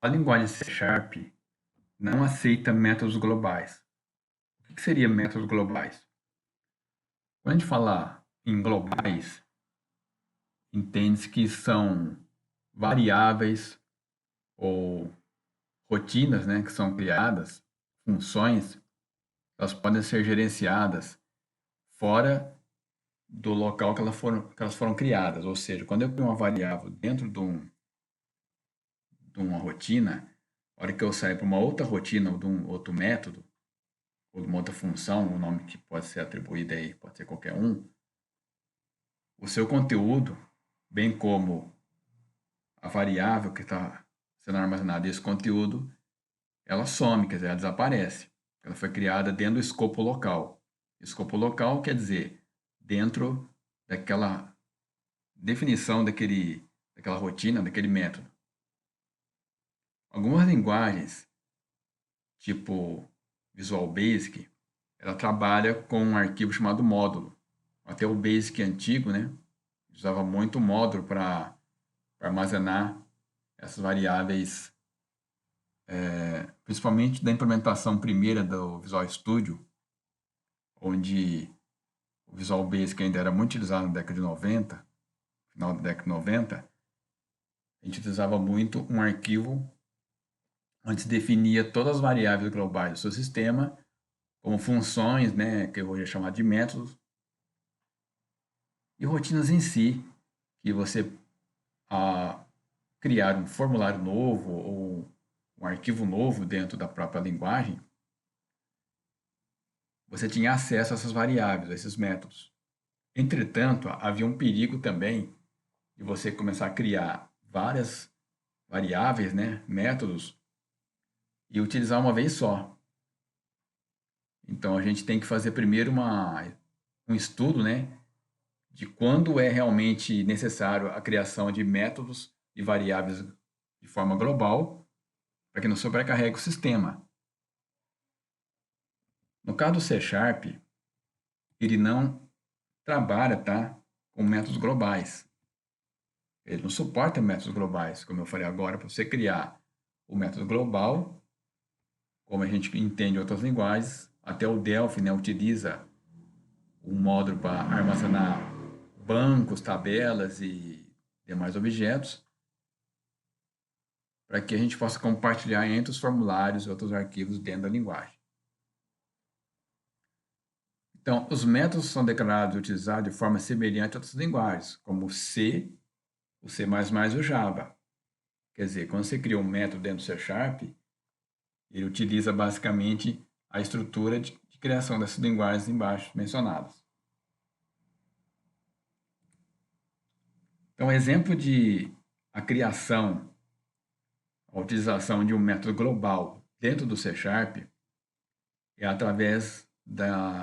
A linguagem C Sharp não aceita métodos globais. O que seria métodos globais? Quando a gente fala em globais, entende-se que são variáveis ou rotinas, né, que são criadas, funções, elas podem ser gerenciadas fora do local que elas foram criadas. Ou seja, quando eu crio uma variável dentro de uma rotina, a hora que eu saio para uma outra rotina ou de um outro método, ou de uma outra função, o nome que pode ser atribuído aí, pode ser qualquer um, o seu conteúdo, bem como a variável que está sendo armazenada nesse conteúdo, ela some, quer dizer, ela desaparece. Ela foi criada dentro do escopo local. Escopo local quer dizer dentro daquela definição daquela rotina, daquele método. Algumas linguagens, tipo Visual Basic, ela trabalha com um arquivo chamado módulo. Até o Basic antigo, né, usava muito módulo para armazenar essas variáveis, principalmente da implementação primeira do Visual Studio, onde o Visual Basic ainda era muito utilizado na década de 90, final da década de 90, a gente utilizava muito um arquivo onde se definia todas as variáveis globais do seu sistema, como funções, né, que eu vou chamar de métodos, e rotinas em si, que você a criar um formulário novo ou um arquivo novo dentro da própria linguagem, você tinha acesso a essas variáveis, a esses métodos. Entretanto, havia um perigo também de você começar a criar várias variáveis, né, métodos, e utilizar uma vez só. Então, a gente tem que fazer primeiro um estudo, né, de quando é realmente necessário a criação de métodos e variáveis de forma global, para que não sobrecarregue o sistema. No caso do C Sharp, ele não trabalha, tá, com métodos globais. Ele não suporta métodos globais, como eu falei agora, para você criar o método global, como a gente entende em outras linguagens, até o Delphi, né, utiliza um módulo para armazenar bancos, tabelas e demais objetos, para que a gente possa compartilhar entre os formulários e outros arquivos dentro da linguagem. Então, os métodos são declarados e utilizados de forma semelhante a outras linguagens, como o C, o C++ e o Java. Quer dizer, quando você cria um método dentro do C Sharp, ele utiliza basicamente a estrutura de criação dessas linguagens embaixo mencionadas. Então, exemplo de a criação, a utilização de um método global dentro do C Sharp é através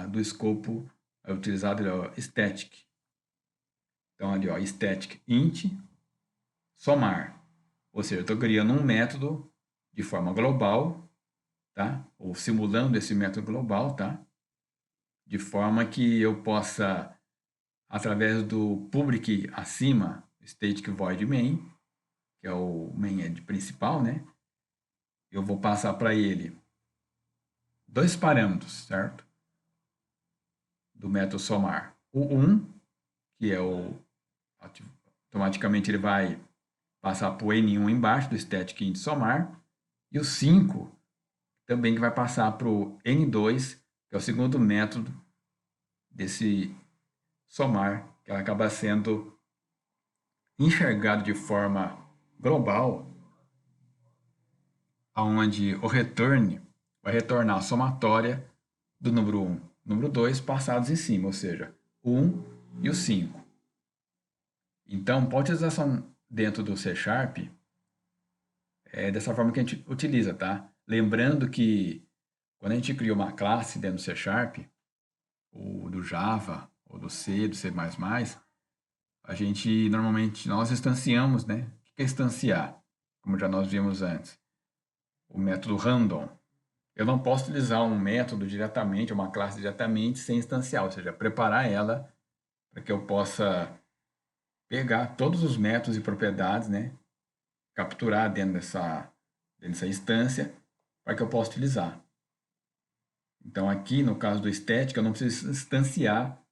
do escopo utilizado ali, static. Então, ali, ó, static int somar. Ou seja, eu estou criando um método de forma global, tá? Ou simulando esse método global, tá? De forma que eu possa, através do public acima, static void main, que é o main principal, né? Eu vou passar para ele dois parâmetros, certo? Do método somar. O 1, que é automaticamente ele vai passar para o N1 embaixo do static int somar, e o 5 também que vai passar para o N2, que é o segundo método desse somar, que ela acaba sendo enxergado de forma global, onde o return vai retornar a somatória do número 1 número 2 passados em cima, ou seja, o 1 e o 5. Então, para a utilização dentro do C Sharp, é dessa forma que a gente utiliza, tá? Lembrando que quando a gente cria uma classe dentro do C Sharp, ou do Java, ou do C, do C++, a gente normalmente, nós instanciamos, né? O que é instanciar? Como já nós vimos antes, o método random. Eu não posso utilizar um método diretamente, uma classe diretamente, sem instanciar, ou seja, preparar ela para que eu possa pegar todos os métodos e propriedades, né? Capturar dentro dessa instância, para que eu possa utilizar. Então, aqui, no caso do static, eu não preciso instanciar,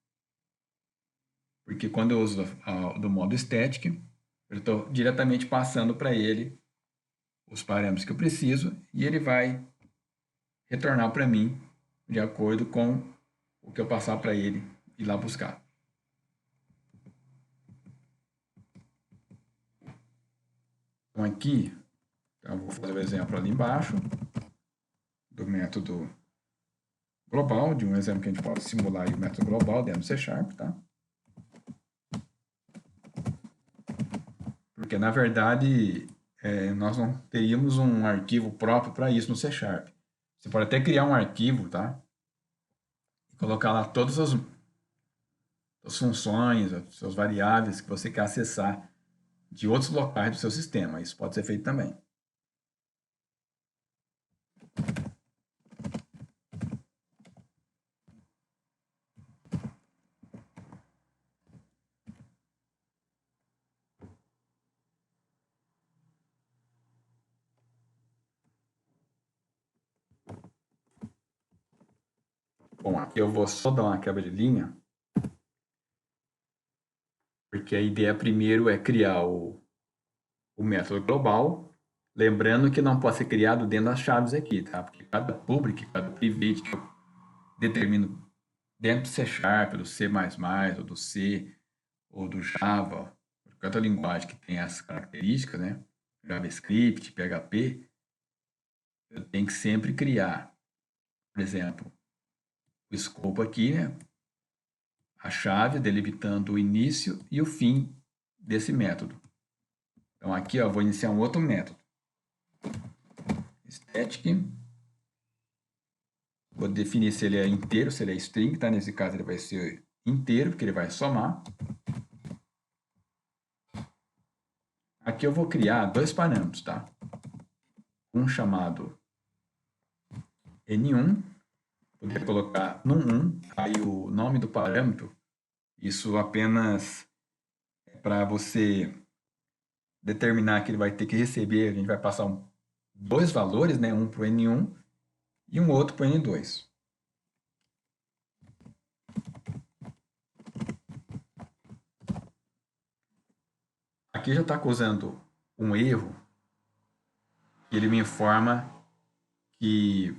porque quando eu uso do modo static, eu estou diretamente passando para ele os parâmetros que eu preciso e ele vai retornar para mim de acordo com o que eu passar para ele ir lá buscar. Então, aqui, eu vou fazer o exemplo ali embaixo do método global, de um exemplo que a gente pode simular aí o método global dentro do C#, tá? Porque, na verdade, nós não teríamos um arquivo próprio para isso no C#. Você pode até criar um arquivo, tá? E colocar lá todas as funções, as suas variáveis que você quer acessar de outros locais do seu sistema. Isso pode ser feito também. Bom, aqui eu vou só dar uma quebra de linha, porque a ideia primeiro é criar o método global, lembrando que não pode ser criado dentro das chaves aqui, tá? Porque cada public, cada private que eu determino dentro do C#, do C++, ou do C, ou do Java, cada linguagem que tem essas características, né? JavaScript, PHP, eu tenho que sempre criar, por exemplo, o escopo aqui, né? A chave delimitando o início e o fim desse método. Então aqui eu vou iniciar um outro método. Static. Vou definir se ele é inteiro, se ele é string, tá? Nesse caso ele vai ser inteiro, porque ele vai somar. Aqui eu vou criar dois parâmetros, tá? Um chamado N1, poderia colocar num1, aí o nome do parâmetro, isso apenas é para você determinar que ele vai ter que receber, a gente vai passar dois valores, né? Um para o N1 e um outro para o N2. Aqui já está causando um erro, que ele me informa que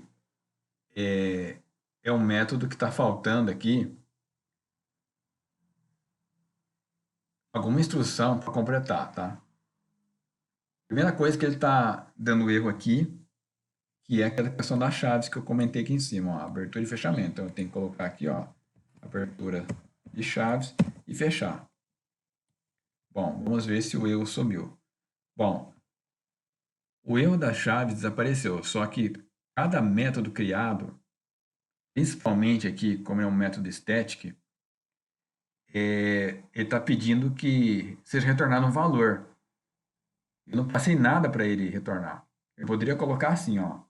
é um método que está faltando aqui alguma instrução para completar, tá? Primeira coisa que ele está dando erro aqui, que é aquela questão das chaves que eu comentei aqui em cima, ó, abertura e fechamento. Então eu tenho que colocar aqui, ó, abertura de chaves e fechar. Bom, vamos ver se o erro sumiu. Bom, o erro das chaves desapareceu, só que cada método criado, principalmente aqui, como é um método static, ele está pedindo que seja retornado um valor. Eu não passei nada para ele retornar. Eu poderia colocar assim, ó.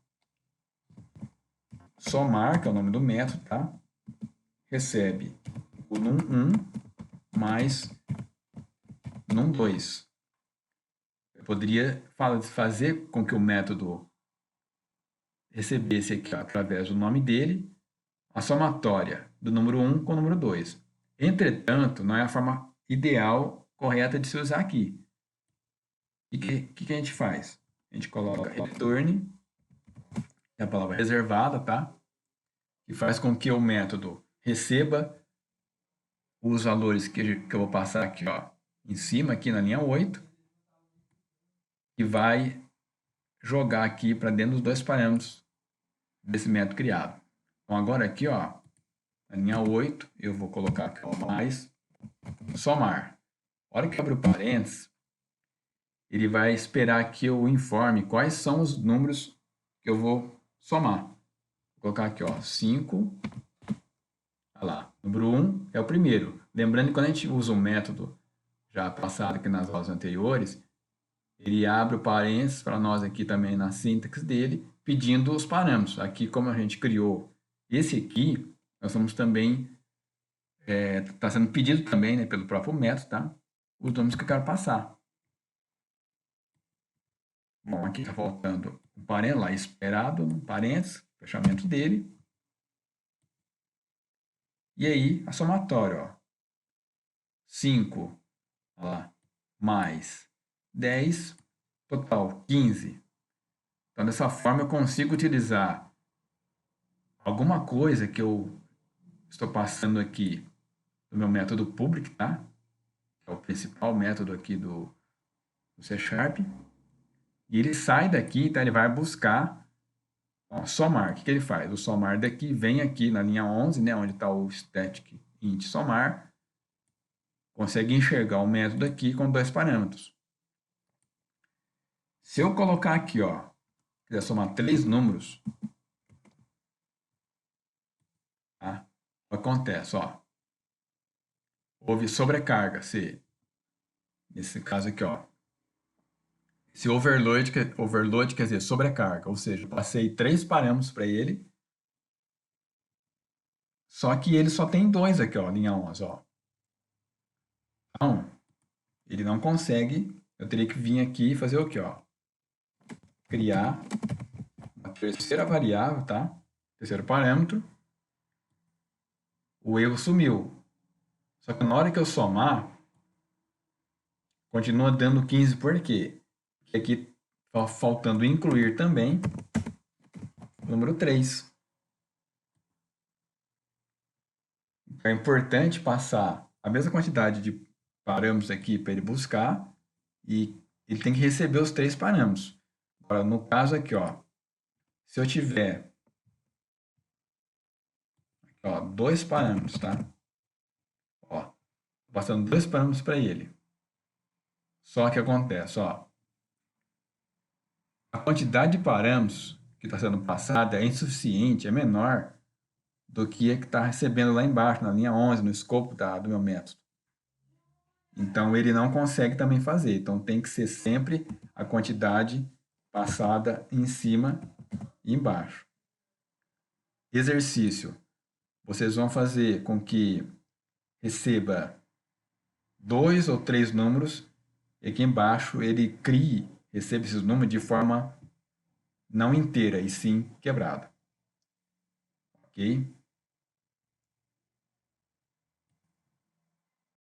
Somar, que é o nome do método, tá? Recebe o num1 mais num2. Eu poderia fazer com que o método recebesse aqui, ó, através do nome dele, a somatória do número 1 com o número 2. Entretanto, não é a forma ideal, correta de se usar aqui. E o que a gente faz? A gente coloca return, que é a palavra reservada, tá? Que faz com que o método receba os valores que eu vou passar aqui, ó, em cima, aqui na linha 8, e vai jogar aqui para dentro dos dois parâmetros desse método criado. Então, agora aqui, ó, na linha 8, eu vou colocar aqui, ó, mais somar. A hora que eu abro parênteses, ele vai esperar que eu informe quais são os números que eu vou somar. Vou colocar aqui, ó, 5. Olha lá, número 1 é o primeiro. Lembrando que quando a gente usa um método já passado aqui nas aulas anteriores, ele abre o parênteses para nós aqui também na sintaxe dele, pedindo os parâmetros. Aqui, como a gente criou esse aqui, nós estamos também, está sendo pedido também, né, pelo próprio método, tá? Os números que eu quero passar. Bom, aqui está faltando um parênteses lá, esperado, um parênteses, fechamento dele. E aí, a somatória, ó. 5, ó lá, mais 10, total 15. Então, dessa forma, eu consigo utilizar alguma coisa que eu estou passando aqui do meu método public, tá? Que é o principal método aqui do C Sharp. E ele sai daqui, tá? Ele vai buscar, ó, somar. O que ele faz? O somar daqui vem aqui na linha 11, né? Onde está o static int somar. Consegue enxergar o método aqui com dois parâmetros. Se eu colocar aqui, ó, quiser somar 3 números, tá? O que acontece, ó. Houve sobrecarga, nesse caso aqui, ó. Esse overload quer dizer sobrecarga, ou seja, eu passei 3 parâmetros para ele, só que ele só tem 2 aqui, ó, linha 11, ó. Então, ele não consegue, eu teria que vir aqui e fazer o quê, ó? Criar uma terceira variável, tá? Terceiro parâmetro. O erro sumiu. Só que na hora que eu somar, continua dando 15, por quê? Porque aqui está faltando incluir também o número 3. Então é importante passar a mesma quantidade de parâmetros aqui para ele buscar e ele tem que receber os 3 parâmetros. Agora, no caso aqui, ó, se eu tiver aqui, ó, 2 parâmetros, tá? Ó, passando 2 parâmetros para ele. Só que acontece, ó, a quantidade de parâmetros que está sendo passada é insuficiente, é menor do que a que está recebendo lá embaixo, na linha 11, no escopo do meu método. Então, ele não consegue também fazer. Então, tem que ser sempre a quantidade passada em cima e embaixo. Exercício. Vocês vão fazer com que receba 2 ou 3 números e aqui embaixo ele receba esses números de forma não inteira, e sim quebrada. Ok?